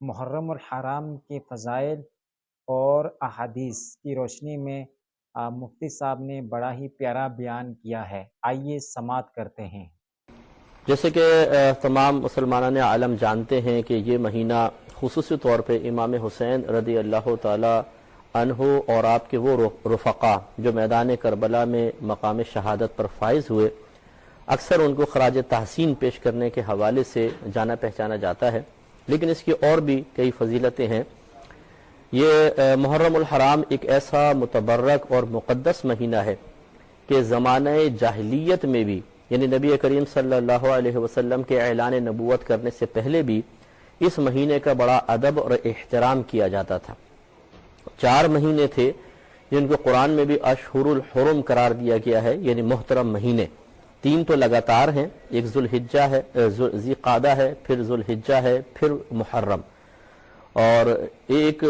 محرم الحرام کے فضائل اور احادیث کی روشنی میں مفتی صاحب نے بڑا ہی پیارا بیان کیا ہے، آئیے سماعت کرتے ہیں۔ جیسے کہ تمام مسلمانان عالم جانتے ہیں کہ یہ مہینہ خصوصی طور پہ امام حسین رضی اللہ تعالی عنہ اور آپ کے وہ رفقا جو میدان کربلا میں مقام شہادت پر فائز ہوئے، اکثر ان کو خراج تحسین پیش کرنے کے حوالے سے جانا پہچانا جاتا ہے، لیکن اس کی اور بھی کئی فضیلتیں ہیں۔ یہ محرم الحرام ایک ایسا متبرک اور مقدس مہینہ ہے کہ زمانہ جاہلیت میں بھی، یعنی نبی کریم صلی اللہ علیہ وسلم کے اعلان نبوت کرنے سے پہلے بھی اس مہینے کا بڑا ادب اور احترام کیا جاتا تھا۔ 4 مہینے تھے جن کو قرآن میں بھی اشہر الحرم قرار دیا گیا ہے، یعنی محترم مہینے۔ 3 تو لگاتار ہیں، ایک ذوالحجہ ہے، ذی قعدہ ہے، پھر ذوالحجہ ہے، پھر محرم، اور ایک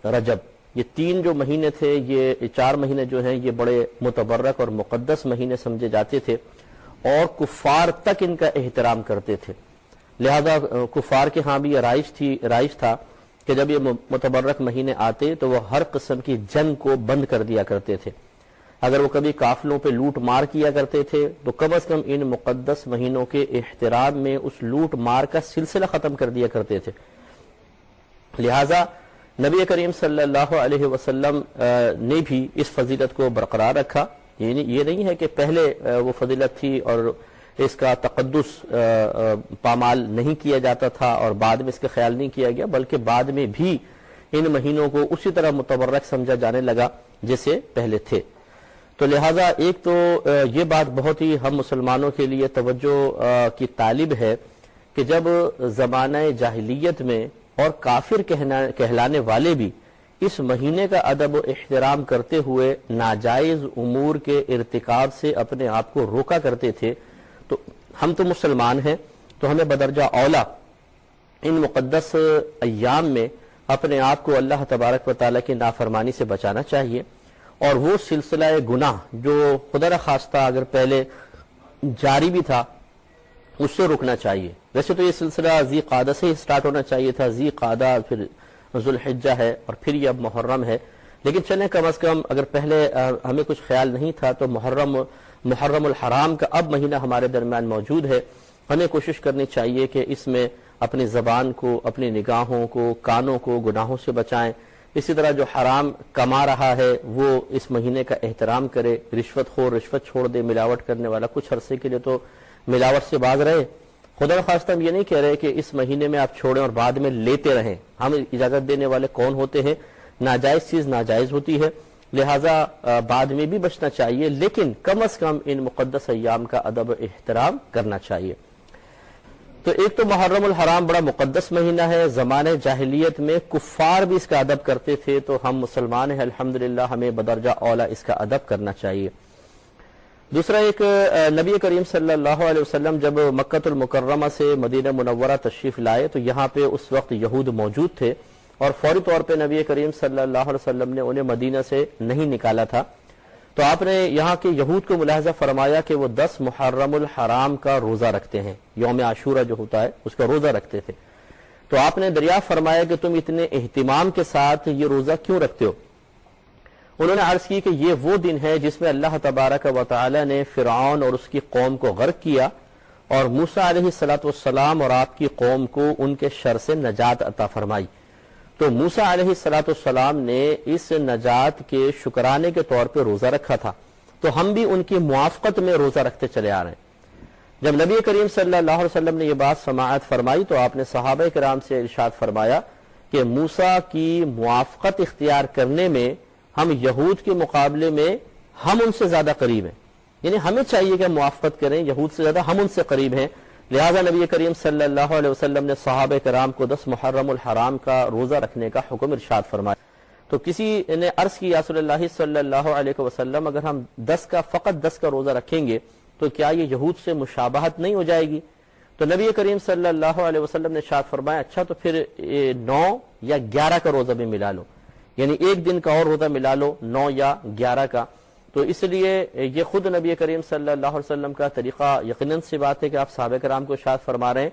رجب۔ یہ 3 جو مہینے تھے، یہ 4 مہینے جو ہیں یہ بڑے متبرک اور مقدس مہینے سمجھے جاتے تھے، اور کفار تک ان کا احترام کرتے تھے۔ لہذا کفار کے ہاں بھی یہ رائج تھا کہ جب یہ متبرک مہینے آتے تو وہ ہر قسم کی جنگ کو بند کر دیا کرتے تھے۔ اگر وہ کبھی قافلوں پہ لوٹ مار کیا کرتے تھے تو کم از کم ان مقدس مہینوں کے احترام میں اس لوٹ مار کا سلسلہ ختم کر دیا کرتے تھے۔ لہذا نبی کریم صلی اللہ علیہ وسلم نے بھی اس فضیلت کو برقرار رکھا۔ یعنی یہ نہیں ہے کہ پہلے وہ فضیلت تھی اور اس کا تقدس پامال نہیں کیا جاتا تھا اور بعد میں اس کا خیال نہیں کیا گیا، بلکہ بعد میں بھی ان مہینوں کو اسی طرح متبرک سمجھا جانے لگا جیسے پہلے تھے۔ تو لہٰذا ایک تو یہ بات بہت ہی ہم مسلمانوں کے لیے توجہ کی طالب ہے کہ جب زمانہ جاہلیت میں اور کافر کہلانے والے بھی اس مہینے کا ادب و احترام کرتے ہوئے ناجائز امور کے ارتکاب سے اپنے آپ کو روکا کرتے تھے، تو ہم تو مسلمان ہیں، تو ہمیں بدرجہ اولا ان مقدس ایام میں اپنے آپ کو اللہ تبارک و تعالیٰ کی نافرمانی سے بچانا چاہیے، اور وہ سلسلہ گناہ جو خدا نخواستہ اگر پہلے جاری بھی تھا اس سے رکنا چاہیے۔ ویسے تو یہ سلسلہ ذی قعدہ سے ہی سٹارٹ ہونا چاہیے تھا، ذی قعدہ پھر ذوالحجہ ہے اور پھر یہ اب محرم ہے، لیکن چلیں کم از کم اگر پہلے ہمیں کچھ خیال نہیں تھا تو محرم الحرام کا اب مہینہ ہمارے درمیان موجود ہے۔ ہمیں کوشش کرنی چاہیے کہ اس میں اپنی زبان کو، اپنی نگاہوں کو، کانوں کو گناہوں سے بچائیں۔ اسی طرح جو حرام کما رہا ہے وہ اس مہینے کا احترام کرے، رشوت خور رشوت چھوڑ دے، ملاوٹ کرنے والا کچھ عرصے کے لیے تو ملاوٹ سے باز رہے۔ خدا نخواستہ ہم یہ نہیں کہہ رہے کہ اس مہینے میں آپ چھوڑیں اور بعد میں لیتے رہیں، ہم اجازت دینے والے کون ہوتے ہیں؟ ناجائز چیز ناجائز ہوتی ہے، لہٰذا بعد میں بھی بچنا چاہیے، لیکن کم از کم ان مقدس ایام کا ادب و احترام کرنا چاہیے۔ تو ایک تو محرم الحرام بڑا مقدس مہینہ ہے، زمانہ جاہلیت میں کفار بھی اس کا ادب کرتے تھے، تو ہم مسلمان ہیں الحمدللہ، ہمیں بدرجہ اولا اس کا ادب کرنا چاہیے۔ دوسرا ایک نبی کریم صلی اللہ علیہ وسلم جب مکۃ المکرمہ سے مدینہ منورہ تشریف لائے تو یہاں پہ اس وقت یہود موجود تھے، اور فوری طور پہ نبی کریم صلی اللہ علیہ وسلم نے انہیں مدینہ سے نہیں نکالا تھا، تو آپ نے یہاں کے یہود کو ملاحظہ فرمایا کہ وہ 10 محرم الحرام کا روزہ رکھتے ہیں، یوم عاشورہ جو ہوتا ہے اس کا روزہ رکھتے تھے۔ تو آپ نے دریافت فرمایا کہ تم اتنے اہتمام کے ساتھ یہ روزہ کیوں رکھتے ہو؟ انہوں نے عرض کی کہ یہ وہ دن ہے جس میں اللہ تبارک و تعالی نے فرعون اور اس کی قوم کو غرق کیا، اور موسیٰ علیہ السلام اور آپ کی قوم کو ان کے شر سے نجات عطا فرمائی۔ تو موسیٰ علیہ السلام نے اس نجات کے شکرانے کے طور پہ روزہ رکھا تھا، تو ہم بھی ان کی موافقت میں روزہ رکھتے چلے آ رہے ہیں۔ جب نبی کریم صلی اللہ علیہ وسلم نے یہ بات سماعت فرمائی تو آپ نے صحابہ کرام سے ارشاد فرمایا کہ موسیٰ کی موافقت اختیار کرنے میں ہم یہود کے مقابلے میں ہم ان سے زیادہ قریب ہیں، یعنی ہمیں چاہیے کہ ہم موافقت کریں، یہود سے زیادہ ہم ان سے قریب ہیں۔ لہذا نبی کریم صلی اللہ علیہ وسلم نے صحابہ کرام کو 10 محرم الحرام کا روزہ رکھنے کا حکم ارشاد فرمایا۔ تو کسی نے عرض کی یا رسول اللہ صلی اللہ علیہ وسلم اگر ہم 10 کا روزہ رکھیں گے تو کیا یہ یہود سے مشابہت نہیں ہو جائے گی؟ تو نبی کریم صلی اللہ علیہ وسلم نے ارشاد فرمایا اچھا تو پھر 9 یا 11 کا روزہ بھی ملا لو، یعنی ایک دن کا اور روزہ ملا لو 9 یا 11 کا۔ تو اس لیے یہ خود نبی کریم صلی اللہ علیہ وسلم کا طریقہ یقیناً سی بات ہے کہ آپ صحابہ کرام کو ارشاد فرما رہے ہیں،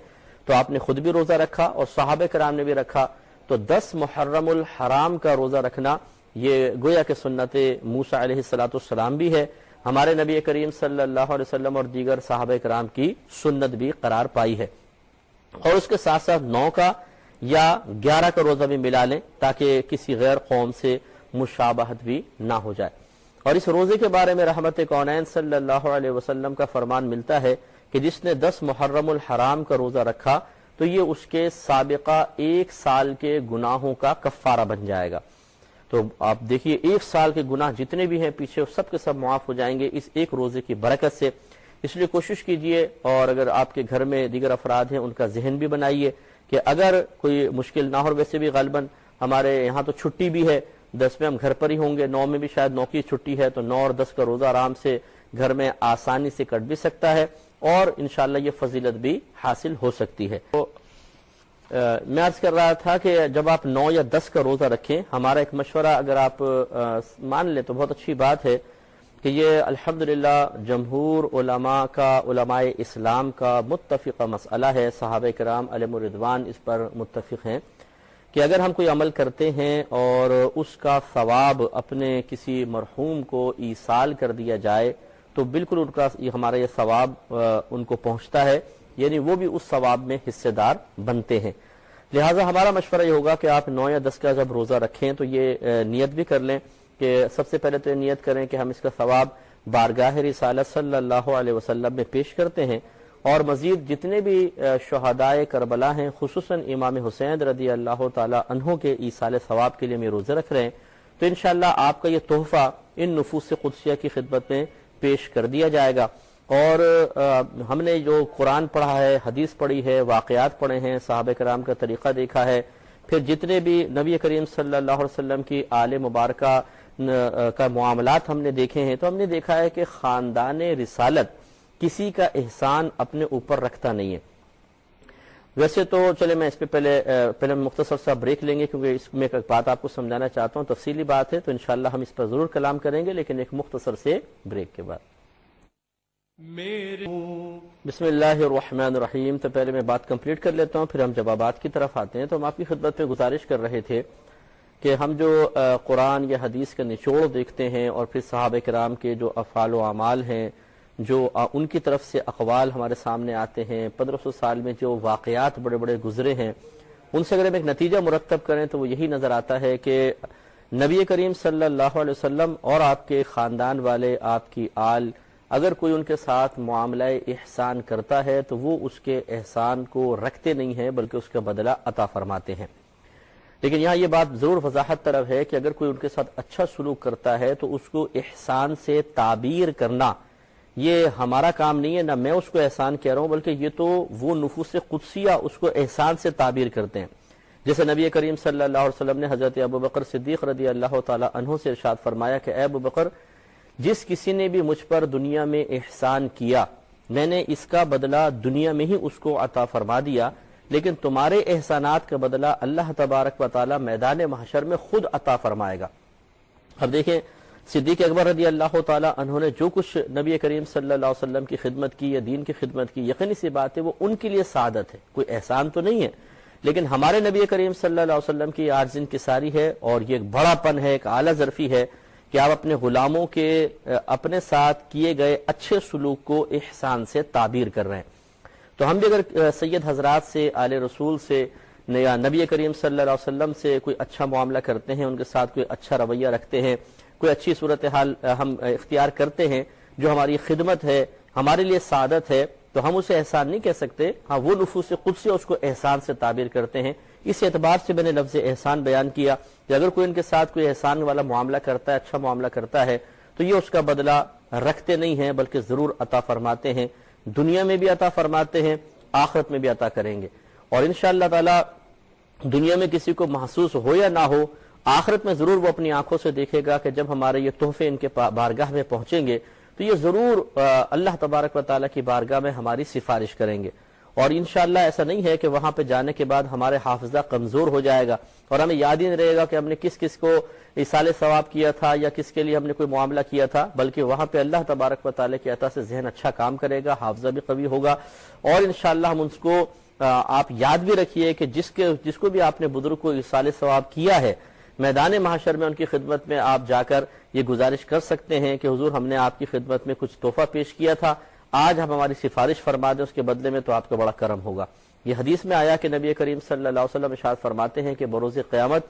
تو آپ نے خود بھی روزہ رکھا اور صحابہ کرام نے بھی رکھا۔ تو 10 محرم الحرام کا روزہ رکھنا یہ گویا کہ سنت موسیٰ علیہ السلام بھی ہے، ہمارے نبی کریم صلی اللہ علیہ وسلم اور دیگر صحابہ کرام کی سنت بھی قرار پائی ہے۔ اور اس کے ساتھ ساتھ 9 کا یا 11 کا روزہ بھی ملا لیں تاکہ کسی غیر قوم سے مشابہت بھی نہ ہو جائے۔ اور اس روزے کے بارے میں رحمت کونین صلی اللہ علیہ وسلم کا فرمان ملتا ہے کہ جس نے 10 محرم الحرام کا روزہ رکھا تو یہ اس کے سابقہ 1 سال کے گناہوں کا کفارہ بن جائے گا۔ تو آپ دیکھیے 1 سال کے گناہ جتنے بھی ہیں پیچھے سب کے سب معاف ہو جائیں گے اس ایک روزے کی برکت سے۔ اس لیے کوشش کیجئے، اور اگر آپ کے گھر میں دیگر افراد ہیں ان کا ذہن بھی بنائیے کہ اگر کوئی مشکل نہ ہو، ویسے بھی غالباً ہمارے یہاں تو چھٹی بھی ہے، 10 میں ہم گھر پر ہی ہوں گے، 9 میں بھی شاید 9 کی چھٹی ہے، تو 9 اور 10 کا روزہ آرام سے گھر میں آسانی سے کٹ بھی سکتا ہے اور انشاءاللہ یہ فضیلت بھی حاصل ہو سکتی ہے۔ تو میں عرض کر رہا تھا کہ جب آپ 9 یا 10 کا روزہ رکھیں، ہمارا ایک مشورہ اگر آپ مان لیں تو بہت اچھی بات ہے کہ یہ الحمدللہ جمہور علماء اسلام کا متفقہ مسئلہ ہے، صحابہ کرام علیہم الرضوان اس پر متفق ہیں کہ اگر ہم کوئی عمل کرتے ہیں اور اس کا ثواب اپنے کسی مرحوم کو ایصال کر دیا جائے تو بالکل ان کا ہمارا یہ ثواب ان کو پہنچتا ہے، یعنی وہ بھی اس ثواب میں حصے دار بنتے ہیں۔ لہٰذا ہمارا مشورہ یہ ہوگا کہ آپ 9 یا 10 کا جب روزہ رکھیں تو یہ نیت بھی کر لیں کہ سب سے پہلے تو یہ نیت کریں کہ ہم اس کا ثواب بارگاہ رسالت صلی اللہ علیہ وسلم میں پیش کرتے ہیں، اور مزید جتنے بھی شہدائے کربلا ہیں خصوصاً امام حسین رضی اللہ تعالی عنہ کے ایصال ثواب کے لیے ہم یہ روزے رکھ رہے ہیں، تو انشاءاللہ آپ کا یہ تحفہ ان نفوس قدسیہ کی خدمت میں پیش کر دیا جائے گا۔ اور ہم نے جو قرآن پڑھا ہے، حدیث پڑھی ہے، واقعات پڑھے ہیں، صحابہ کرام کا طریقہ دیکھا ہے، پھر جتنے بھی نبی کریم صلی اللہ علیہ وسلم کی آل مبارکہ کا معاملات ہم نے دیکھے ہیں، تو ہم نے دیکھا ہے کہ خاندان رسالت کسی کا احسان اپنے اوپر رکھتا نہیں ہے۔ ویسے تو چلے میں اس پہ پہلے مختصر سا بریک لیں گے کیونکہ اس میں ایک بات آپ کو سمجھانا چاہتا ہوں، تفصیلی بات ہے، تو انشاءاللہ ہم اس پر ضرور کلام کریں گے لیکن ایک مختصر سے بریک کے بعد۔ بسم اللہ الرحمن الرحیم۔ تو پہلے میں بات کمپلیٹ کر لیتا ہوں پھر ہم جوابات کی طرف آتے ہیں۔ تو ہم آپ کی خدمت پہ گزارش کر رہے تھے کہ ہم جو قرآن یا حدیث کا نچوڑ دیکھتے ہیں اور پھر صحابہ کرام کے جو افعال و اعمال ہیں، جو ان کی طرف سے اقوال ہمارے سامنے آتے ہیں، 1500 سال میں جو واقعات بڑے بڑے گزرے ہیں، ان سے اگر ہم ایک نتیجہ مرتب کریں تو وہ یہی نظر آتا ہے کہ نبی کریم صلی اللہ علیہ وسلم اور آپ کے خاندان والے، آپ کی آل، اگر کوئی ان کے ساتھ معاملہ احسان کرتا ہے تو وہ اس کے احسان کو رکھتے نہیں ہیں بلکہ اس کا بدلہ عطا فرماتے ہیں۔ لیکن یہاں یہ بات ضرور وضاحت طلب ہے کہ اگر کوئی ان کے ساتھ اچھا سلوک کرتا ہے تو اس کو احسان سے تعبیر کرنا یہ ہمارا کام نہیں ہے، نہ میں اس کو احسان کہہ رہا ہوں بلکہ یہ تو وہ نفوس قدسیہ اس کو احسان سے تعبیر کرتے ہیں۔ جیسے نبی کریم صلی اللہ علیہ وسلم نے حضرت ابوبکر صدیق رضی اللہ تعالی عنہ سے ارشاد فرمایا کہ اے ابوبکر، جس کسی نے بھی مجھ پر دنیا میں احسان کیا میں نے اس کا بدلہ دنیا میں ہی اس کو عطا فرما دیا، لیکن تمہارے احسانات کا بدلہ اللہ تبارک و تعالی میدان محشر میں خود عطا فرمائے گا۔ اب دیکھیں صدیق اکبر رضی اللہ تعالی عنہ نے جو کچھ نبی کریم صلی اللہ علیہ وسلم کی خدمت کی یا دین کی خدمت کی، یقینی سی بات ہے وہ ان کے لیے سعادت ہے، کوئی احسان تو نہیں ہے، لیکن ہمارے نبی کریم صلی اللہ علیہ وسلم کی عاجز انکساری ہے اور یہ ایک بڑا پن ہے، ایک اعلیٰ ظرفی ہے کہ آپ اپنے غلاموں کے اپنے ساتھ کیے گئے اچھے سلوک کو احسان سے تعبیر کر رہے ہیں۔ تو ہم بھی اگر سید حضرات سے، آل رسول سے یا نبی کریم صلی اللہ علیہ وسلم سے کوئی اچھا معاملہ کرتے ہیں، ان کے ساتھ کوئی اچھا رویہ رکھتے ہیں، کوئی اچھی صورتحال ہم اختیار کرتے ہیں جو ہماری خدمت ہے، ہمارے لیے سعادت ہے، تو ہم اسے احسان نہیں کہہ سکتے، ہاں وہ نفوس قدسی اس کو احسان سے تعبیر کرتے ہیں۔ اس اعتبار سے میں نے لفظ احسان بیان کیا کہ اگر کوئی ان کے ساتھ کوئی احسان والا معاملہ کرتا ہے، اچھا معاملہ کرتا ہے، تو یہ اس کا بدلہ رکھتے نہیں ہیں بلکہ ضرور عطا فرماتے ہیں، دنیا میں بھی عطا فرماتے ہیں، آخرت میں بھی عطا کریں گے۔ اور انشاءاللہ تعالی دنیا میں کسی کو محسوس ہو یا نہ ہو، آخرت میں ضرور وہ اپنی آنکھوں سے دیکھے گا کہ جب ہمارے یہ تحفے ان کے بارگاہ میں پہنچیں گے تو یہ ضرور اللہ تبارک و تعالیٰ کی بارگاہ میں ہماری سفارش کریں گے۔ اور انشاءاللہ ایسا نہیں ہے کہ وہاں پہ جانے کے بعد ہمارے حافظہ کمزور ہو جائے گا اور ہمیں یاد ہی نہیں رہے گا کہ ہم نے کس کس کو ایصال ثواب کیا تھا یا کس کے لیے ہم نے کوئی معاملہ کیا تھا، بلکہ وہاں پہ اللہ تبارک و تعالیٰ کی عطا سے ذہن اچھا کام کرے گا، حافظہ بھی قوی ہوگا، اور انشاءاللہ ہم اس کو آپ یاد بھی رکھیے کہ جس کو بھی آپ نے بزرگ کو ایصال ثواب کیا ہے، میدان محشر میں ان کی خدمت میں آپ جا کر یہ گزارش کر سکتے ہیں کہ حضور ہم نے آپ کی خدمت میں کچھ تحفہ پیش کیا تھا، آج ہم ہماری سفارش فرما دیں، اس کے بدلے میں تو آپ کا بڑا کرم ہوگا۔ یہ حدیث میں آیا کہ نبی کریم صلی اللہ علیہ وسلم ارشاد فرماتے ہیں کہ بروز قیامت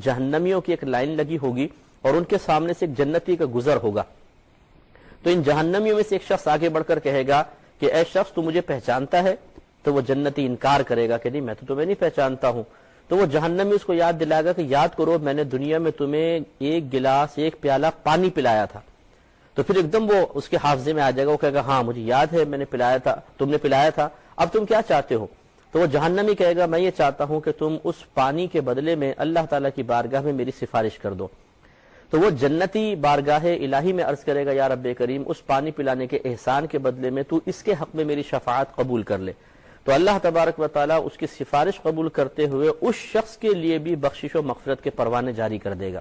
جہنمیوں کی ایک لائن لگی ہوگی اور ان کے سامنے سے ایک جنتی کا گزر ہوگا، تو ان جہنمیوں میں سے ایک شخص آگے بڑھ کر کہے گا کہ اے شخص تو مجھے پہچانتا ہے؟ تو وہ جنتی انکار کرے گا کہ نہیں، میں تو تمہیں نہیں پہچانتا ہوں۔ تو وہ جہنمی اس کو یاد دلائے گا کہ یاد کرو میں نے دنیا میں تمہیں ایک گلاس ایک پیالہ پانی پلایا تھا، تو پھر ایک دم وہ اس کے حافظے میں آ جائے گا، وہ کہے گا ہاں مجھے یاد ہے میں نے پلایا تھا، تم نے پلایا تھا، اب تم کیا چاہتے ہو؟ تو وہ جہنمی کہے گا میں یہ چاہتا ہوں کہ تم اس پانی کے بدلے میں اللہ تعالیٰ کی بارگاہ میں میری سفارش کر دو۔ تو وہ جنتی بارگاہ الہی میں عرض کرے گا یا رب کریم اس پانی پلانے کے احسان کے بدلے میں تو اس کے حق میں میری شفاعت قبول کر لے۔ تو اللہ تبارک و تعالیٰ اس کی سفارش قبول کرتے ہوئے اس شخص کے لیے بھی بخشش و مغفرت کے پروانے جاری کر دے گا۔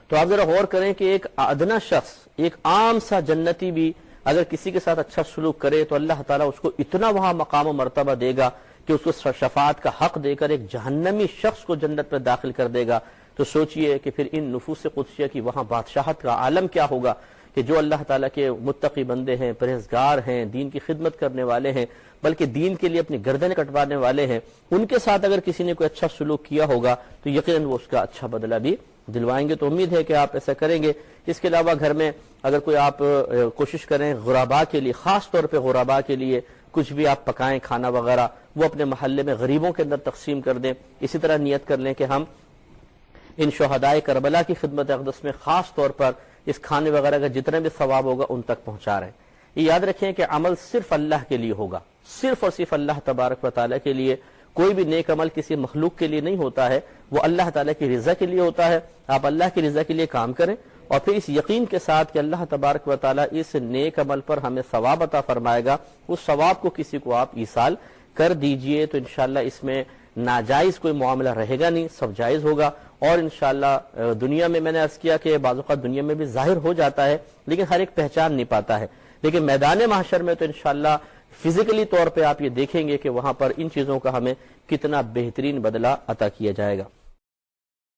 تو آپ ذرا غور کریں کہ ایک ادنا شخص، ایک عام سا جنتی بھی اگر کسی کے ساتھ اچھا سلوک کرے تو اللہ تعالیٰ اس کو اتنا وہاں مقام و مرتبہ دے گا کہ اس کو شفاعت کا حق دے کر ایک جہنمی شخص کو جنت میں داخل کر دے گا۔ تو سوچئے کہ پھر ان نفوس قدسیہ کی وہاں بادشاہت کا عالم کیا ہوگا کہ جو اللہ تعالیٰ کے متقی بندے ہیں، پرہیزگار ہیں، دین کی خدمت کرنے والے ہیں، بلکہ دین کے لیے اپنی گردنیں کٹوانے والے ہیں، ان کے ساتھ اگر کسی نے کوئی اچھا سلوک کیا ہوگا تو یقیناً وہ اس کا اچھا بدلہ بھی دلوائیں گے۔ تو امید ہے کہ آپ ایسا کریں گے۔ اس کے علاوہ گھر میں اگر کوئی آپ کوشش کریں غرباء کے لیے، خاص طور پہ غرباء کے لیے کچھ بھی آپ پکائیں کھانا وغیرہ، وہ اپنے محلے میں غریبوں کے اندر تقسیم کر دیں۔ اسی طرح نیت کر لیں کہ ہم ان شہدائے کربلا کی خدمت اقدس میں خاص طور پر اس کھانے وغیرہ کا جتنا بھی ثواب ہوگا ان تک پہنچا رہے ہیں۔ یہ یاد رکھیں کہ عمل صرف اللہ کے لیے ہوگا، صرف اور صرف اللہ تبارک و تعالیٰ کے لیے۔ کوئی بھی نیک عمل کسی مخلوق کے لیے نہیں ہوتا ہے، وہ اللہ تعالیٰ کی رضا کے لیے ہوتا ہے۔ آپ اللہ کی رضا کے لیے کام کریں اور پھر اس یقین کے ساتھ کہ اللہ تبارک و تعالیٰ اس نیک عمل پر ہمیں ثواب عطا فرمائے گا، اس ثواب کو کسی کو آپ ایصال کر دیجئے، تو انشاءاللہ اس میں ناجائز کوئی معاملہ رہے گا نہیں، سب جائز ہوگا۔ اور انشاءاللہ دنیا میں نے عرض کیا کہ بعض اوقات دنیا میں بھی ظاہر ہو جاتا ہے لیکن ہر ایک پہچان نہیں پاتا ہے، لیکن میدان محشر میں تو انشاءاللہ فزیکلی طور پہ آپ یہ دیکھیں گے کہ وہاں پر ان چیزوں کا ہمیں کتنا بہترین بدلہ عطا کیا جائے گا۔